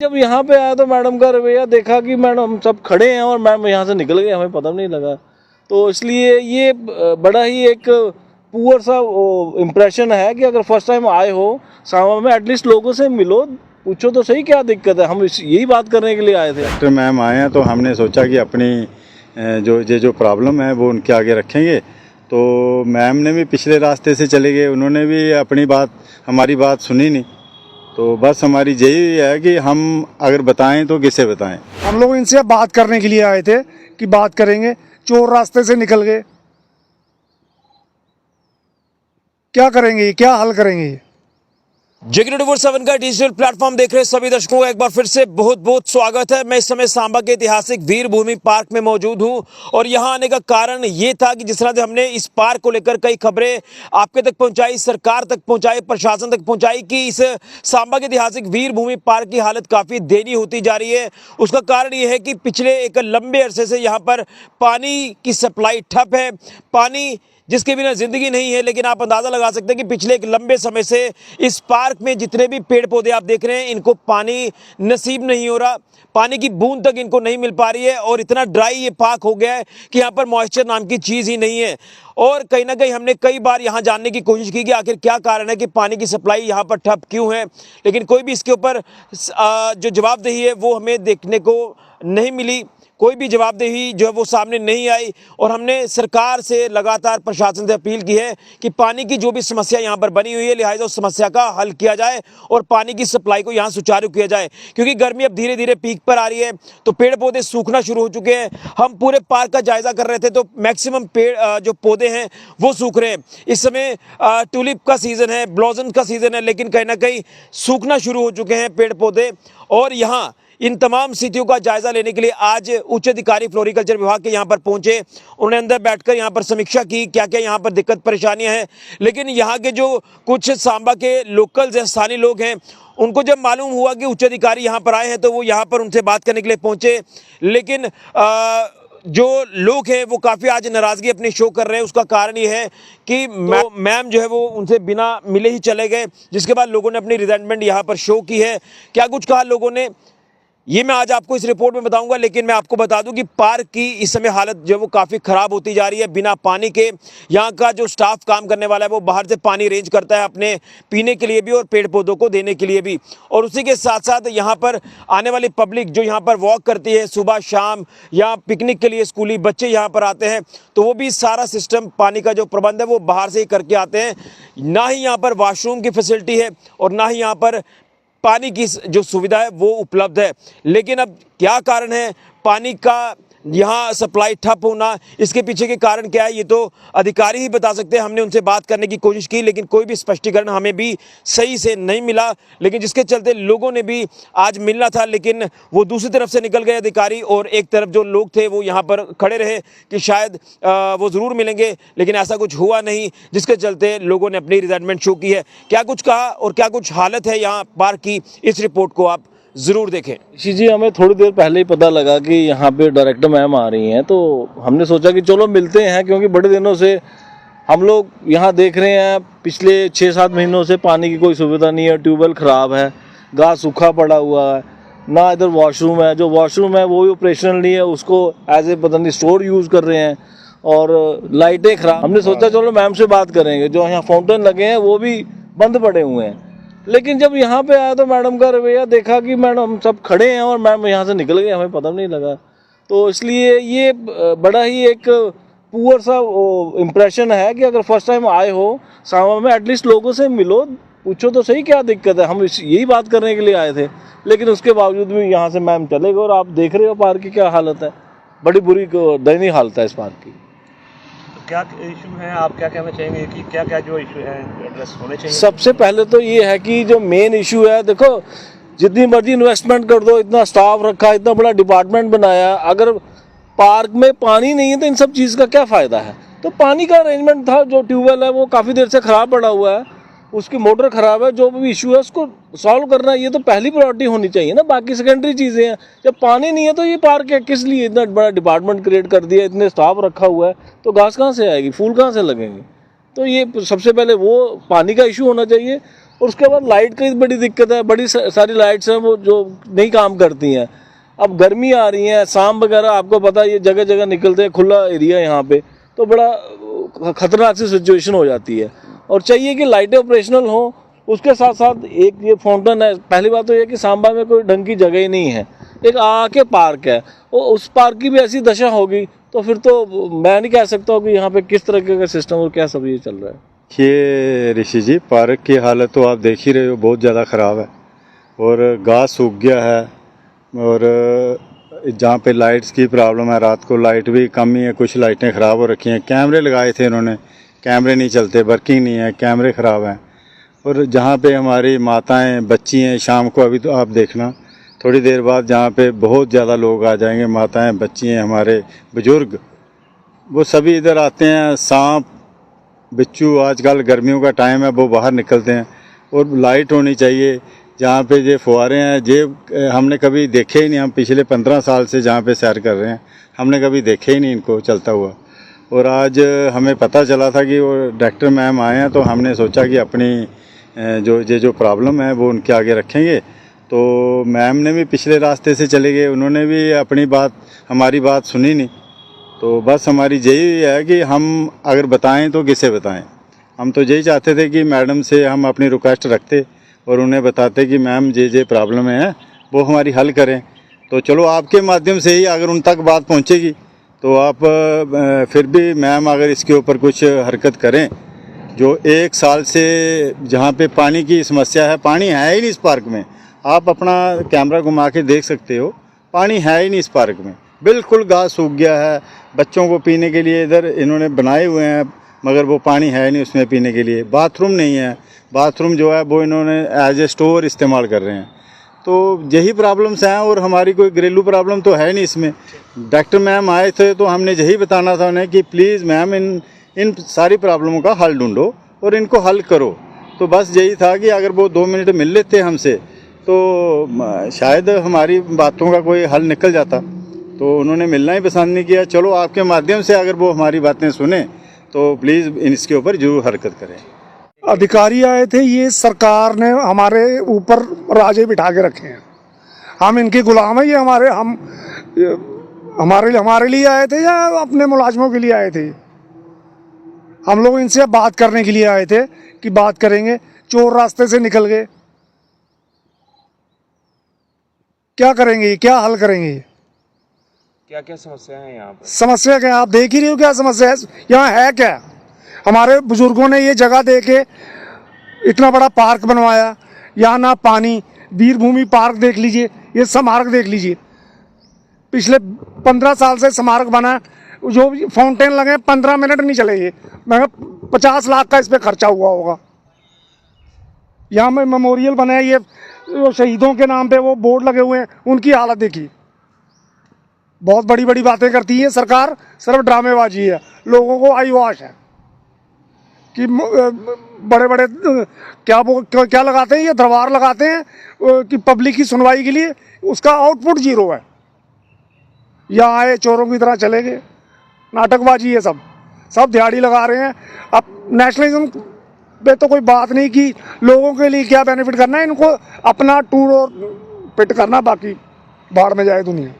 जब यहाँ पे आया तो मैडम का रवैया देखा कि मैडम हम सब खड़े हैं और मैम यहाँ से निकल गए, हमें पता नहीं लगा। तो इसलिए ये बड़ा ही एक पुअर सा इम्प्रेशन है कि अगर फर्स्ट टाइम आए हो सांबा में, एटलीस्ट लोगों से मिलो, पूछो तो सही क्या दिक्कत है। हम यही बात करने के लिए आए थे। डॉक्टर मैम आए हैं तो हमने सोचा कि अपनी जो प्रॉब्लम है वो उनके आगे रखेंगे। तो मैम ने भी पिछले रास्ते से चले गए, उन्होंने भी हमारी बात सुनी नहीं। तो बस हमारी यही है कि हम अगर बताएं तो किसे बताएं। हम लोग इनसे बात करने के लिए आए थे कि बात करेंगे, चोर रास्ते से निकल गए, क्या करेंगे, क्या हल करेंगे। जेके 24/7 का डिजिटल प्लेटफॉर्म देख रहे सभी दर्शकों को एक बार फिर से बहुत बहुत स्वागत है। मैं इस समय सांबा के ऐतिहासिक वीर भूमि पार्क में मौजूद हूं और यहां आने का कारण ये था कि जिस तरह से हमने इस पार्क को लेकर कई खबरें आपके तक पहुंचाई, सरकार तक पहुंचाई, प्रशासन तक पहुंचाई कि इस सांबा के ऐतिहासिक वीर भूमि पार्क की हालत काफ़ी दयनीय होती जा रही है। उसका कारण ये है कि पिछले एक लंबे अरसे से यहाँ पर पानी की सप्लाई ठप है, पानी जिसके बिना जिंदगी नहीं है। लेकिन आप अंदाज़ा लगा सकते हैं कि पिछले एक लंबे समय से इस पार्क में जितने भी पेड़ पौधे आप देख रहे हैं, इनको पानी नसीब नहीं हो रहा, पानी की बूंद तक इनको नहीं मिल पा रही है और इतना ड्राई ये पार्क हो गया है कि यहाँ पर मॉइस्चर नाम की चीज़ ही नहीं है। और कहीं ना कहीं हमने कई बार यहाँ जानने की कोशिश की कि आखिर क्या कारण है कि पानी की सप्लाई यहाँ पर ठप क्यों है, लेकिन कोई भी इसके ऊपर जो जवाबदेही है वो हमें देखने को नहीं मिली। कोई भी जवाबदेही जो है वो सामने नहीं आई और हमने सरकार से लगातार, प्रशासन से अपील की है कि पानी की जो भी समस्या यहाँ पर बनी हुई है, लिहाजा उस समस्या का हल किया जाए और पानी की सप्लाई को यहाँ सुचारू किया जाए। क्योंकि गर्मी अब धीरे धीरे पीक पर आ रही है तो पेड़ पौधे सूखना शुरू हो चुके हैं। हम पूरे पार्क का जायजा कर रहे थे तो मैक्सिमम पेड़ जो पौधे हैं वो सूख रहे हैं। इस समय ट्यूलिप का सीज़न है, ब्लॉसम का सीज़न है, लेकिन कहीं ना कहीं सूखना शुरू हो चुके हैं पेड़ पौधे। और यहाँ इन तमाम स्थितियों का जायजा लेने के लिए आज उच्च अधिकारी फ्लोरिकल्चर विभाग के यहाँ पर पहुंचे। उन्होंने अंदर बैठकर यहाँ पर समीक्षा की क्या क्या यहाँ पर दिक्कत परेशानियां हैं। लेकिन यहाँ के जो कुछ सांबा के लोकल्स हैं, स्थानीय लोग हैं, उनको जब मालूम हुआ कि उच्च अधिकारी यहाँ पर आए हैं तो वो यहाँ पर उनसे बात करने के लिए पहुँचे। लेकिन जो लोग हैं वो काफ़ी आज नाराज़गी अपनी शो कर रहे हैं। उसका कारण ये है कि मैम जो है वो उनसे बिना मिले ही चले गए, जिसके बाद लोगों ने अपनी रिजेंटमेंट यहाँ पर शो की है। क्या कुछ कहा लोगों ने ये मैं आज आपको इस रिपोर्ट में बताऊंगा। लेकिन मैं आपको बता दूं कि पार्क की इस समय हालत जो है वो काफ़ी ख़राब होती जा रही है। बिना पानी के यहाँ का जो स्टाफ काम करने वाला है वो बाहर से पानी अरेंज करता है अपने पीने के लिए भी और पेड़ पौधों को देने के लिए भी। और उसी के साथ साथ यहाँ पर आने वाली पब्लिक जो यहाँ पर वॉक करती है सुबह शाम या पिकनिक के लिए स्कूली बच्चे यहाँ पर आते हैं तो वो भी सारा सिस्टम पानी का जो प्रबंध है वो बाहर से ही करके आते हैं। ना ही यहाँ पर वॉशरूम की फैसिलिटी है और ना ही यहाँ पर पानी की जो सुविधा है वो उपलब्ध है। लेकिन अब क्या कारण है पानी का यहाँ सप्लाई ठप होना, इसके पीछे के कारण क्या है ये तो अधिकारी ही बता सकते हैं। हमने उनसे बात करने की कोशिश की लेकिन कोई भी स्पष्टीकरण हमें भी सही से नहीं मिला। लेकिन जिसके चलते लोगों ने भी आज मिलना था लेकिन वो दूसरी तरफ से निकल गए अधिकारी और एक तरफ जो लोग थे वो यहाँ पर खड़े रहे कि शायद वो ज़रूर मिलेंगे, लेकिन ऐसा कुछ हुआ नहीं, जिसके चलते लोगों ने अपनी रिजाइनमेंट शो की है। क्या कुछ कहा और क्या कुछ हालत है यहाँ पार्क की, इस रिपोर्ट को आप ज़रूर देखें। जी हमें थोड़ी देर पहले ही पता लगा कि यहाँ पे डायरेक्टर मैम आ रही हैं, तो हमने सोचा कि चलो मिलते हैं, क्योंकि बड़े दिनों से हम लोग यहाँ देख रहे हैं, पिछले 6-7 महीनों से पानी की कोई सुविधा नहीं है, ट्यूबवेल ख़राब है, घास सूखा पड़ा हुआ है, ना इधर वॉशरूम है, जो वॉशरूम है वो भी ऑपरेशनल नहीं है, उसको एज ए पता नहीं स्टोर यूज़ कर रहे हैं और लाइटें ख़राब। हमने सोचा चलो मैम से बात करेंगे। जो यहाँ फाउंटेन लगे हैं वो भी बंद पड़े हुए हैं। लेकिन जब यहाँ पे आया तो मैडम का रवैया देखा कि मैडम हम सब खड़े हैं और मैम यहाँ से निकल गए, हमें पता नहीं लगा। तो इसलिए ये बड़ा ही एक पुअर सा इम्प्रेशन है कि अगर फर्स्ट टाइम आए हो सांबा में, एटलीस्ट लोगों से मिलो, पूछो तो सही क्या दिक्कत है। हम यही बात करने के लिए आए थे, लेकिन उसके बावजूद भी यहाँ से मैम चले गए। और आप देख रहे हो पार्क की क्या हालत है, बड़ी बुरी दयनीय हालत है इस पार्क की। क्या इशू है, आप क्या कहना चाहेंगे कि क्या क्या जो इशू है एड्रेस होने चाहिए? सबसे पहले तो ये है कि जो मेन इशू है, देखो जितनी मर्जी इन्वेस्टमेंट कर दो, इतना स्टाफ रखा, इतना बड़ा डिपार्टमेंट बनाया, अगर पार्क में पानी नहीं है तो इन सब चीज़ का क्या फ़ायदा है। तो पानी का अरेंजमेंट था, जो ट्यूबवेल है वो काफ़ी देर से ख़राब पड़ा हुआ है, उसकी मोटर ख़राब है, जो भी इशू है उसको सॉल्व करना ये तो पहली प्रायोरिटी होनी चाहिए ना, बाकी सेकेंडरी चीज़ें हैं। जब पानी नहीं है तो ये पार्क है किस लिए, इतना बड़ा डिपार्टमेंट क्रिएट कर दिया, इतने स्टाफ रखा हुआ है, तो घास कहाँ से आएगी, फूल कहाँ से लगेंगे। तो ये सबसे पहले वो पानी का इशू होना चाहिए। और उसके बाद लाइट की बड़ी दिक्कत है, बड़ी सारी लाइट्स हैं वो जो नहीं काम करती हैं। अब गर्मी आ रही है, शाम वगैरह आपको पता है ये जगह जगह निकलते हैं, खुला एरिया यहाँ पे, तो बड़ा खतरनाक सी सिचुएशन हो जाती है। और चाहिए कि लाइटें ऑपरेशनल हो, उसके साथ साथ एक ये फाउंटेन है। पहली बात तो ये कि सांबा में कोई ढंग की जगह ही नहीं है, एक आके पार्क है, वो उस पार्क की भी ऐसी दशा होगी तो फिर तो मैं नहीं कह सकता हूँ कि यहाँ पे किस तरीके का सिस्टम और क्या सब ये चल रहा है। ये ऋषि जी, पार्क की हालत तो आप देख ही रहे हो, बहुत ज़्यादा ख़राब है और घास सूख गया है। और जहाँ पे लाइट्स की प्रॉब्लम है, रात को लाइट भी कम ही है, कुछ लाइटें ख़राब हो रखी हैं। कैमरे लगाए थे इन्होंने, कैमरे नहीं चलते, वर्किंग नहीं है, कैमरे ख़राब हैं। और जहाँ पे हमारी माताएं बच्ची हैं, शाम को अभी तो आप देखना थोड़ी देर बाद जहाँ पे बहुत ज़्यादा लोग आ जाएंगे, माताएं बच्ची हैं, हमारे बुज़ुर्ग, वो सभी इधर आते हैं। सांप बिच्छू, आजकल गर्मियों का टाइम है, वो बाहर निकलते हैं। और लाइट होनी चाहिए जहाँ पे ये फुहारे हैं, ये हमने कभी देखे ही नहीं। हम पिछले 15 साल से जहाँ पे सैर कर रहे हैं, हमने कभी देखे ही नहीं इनको चलता हुआ। और आज हमें पता चला था कि वो डायरेक्टर मैम आए हैं, तो हमने सोचा कि अपनी जो प्रॉब्लम है वो उनके आगे रखेंगे। तो मैम ने भी पिछले रास्ते से चले गए, उन्होंने भी अपनी बात, हमारी बात सुनी नहीं। तो बस हमारी यही है कि हम अगर बताएं तो किसे बताएं। हम तो यही चाहते थे कि मैडम से हम अपनी रिक्वेस्ट रखते और उन्हें बताते कि मैम ये प्रॉब्लम है वो हमारी हल करें। तो चलो आपके माध्यम से ही अगर उन तक बात पहुंचेगी तो आप फिर भी मैम अगर इसके ऊपर कुछ हरकत करें। जो 1 साल से जहाँ पे पानी की समस्या है, पानी है ही नहीं इस पार्क में। आप अपना कैमरा घुमा के देख सकते हो, पानी है ही नहीं इस पार्क में, बिल्कुल घास सूख गया है। बच्चों को पीने के लिए इधर इन्होंने बनाए हुए हैं, मगर वो पानी है नहीं उसमें पीने के लिए। बाथरूम नहीं है, बाथरूम जो है वो इन्होंने एज ए स्टोर इस्तेमाल कर रहे हैं। तो यही प्रॉब्लम्स हैं और हमारी कोई घरेलू प्रॉब्लम तो है नहीं इसमें। डॉक्टर मैम आए थे तो हमने यही बताना था उन्हें कि प्लीज़ मैम इन सारी प्रॉब्लमों का हल ढूंढो और इनको हल करो। तो बस यही था कि अगर वो 2 मिनट मिल लेते हमसे तो शायद हमारी बातों का कोई हल निकल जाता। तो उन्होंने मिलना ही पसंद नहीं किया। चलो आपके माध्यम से अगर वो हमारी बातें सुने तो प्लीज़ इसके ऊपर जरूर हरकत करें। अधिकारी आए थे, ये सरकार ने हमारे ऊपर राजे बिठा के रखे हैं। हम इनके गुलाम हैं। ये हमारे लिए आए थे या अपने मुलाजमों के लिए आए थे? हम लोग इनसे बात करने के लिए आए थे कि बात करेंगे। चोर रास्ते से निकल गए, क्या करेंगे, क्या हल करेंगे? क्या क्या समस्या है यहाँ पर? समस्या क्या, आप देख ही रहे हो क्या समस्या है यहाँ है क्या। हमारे बुजुर्गों ने ये जगह दे के इतना बड़ा पार्क बनवाया, यहाँ ना पानी। वीरभूमि पार्क देख लीजिए, ये स्मारक देख लीजिए, पिछले 15 साल से स्मारक बना, जो फाउंटेन लगे 15 मिनट नहीं चले। ये मैं 50 लाख का इस पर खर्चा हुआ होगा। यहाँ में मेमोरियल बना है, ये शहीदों के नाम पे वो बोर्ड लगे हुए हैं, उनकी हालत देखिए। बहुत बड़ी बड़ी बातें करती है सरकार, सिर्फ ड्रामेबाजी है। लोगों को आईवाश है कि बड़े बड़े क्या लगाते हैं, ये दरबार लगाते हैं कि पब्लिक की सुनवाई के लिए, उसका आउटपुट 0 है। यहाँ आए चोरों की तरह चले गए, नाटकबाजी है, सब दिहाड़ी लगा रहे हैं। अब नेशनलिज्म पे तो कोई बात नहीं कि लोगों के लिए क्या बेनिफिट करना है, इनको अपना टूर और पिट करना, बाकी बाढ़ में जाए दुनिया।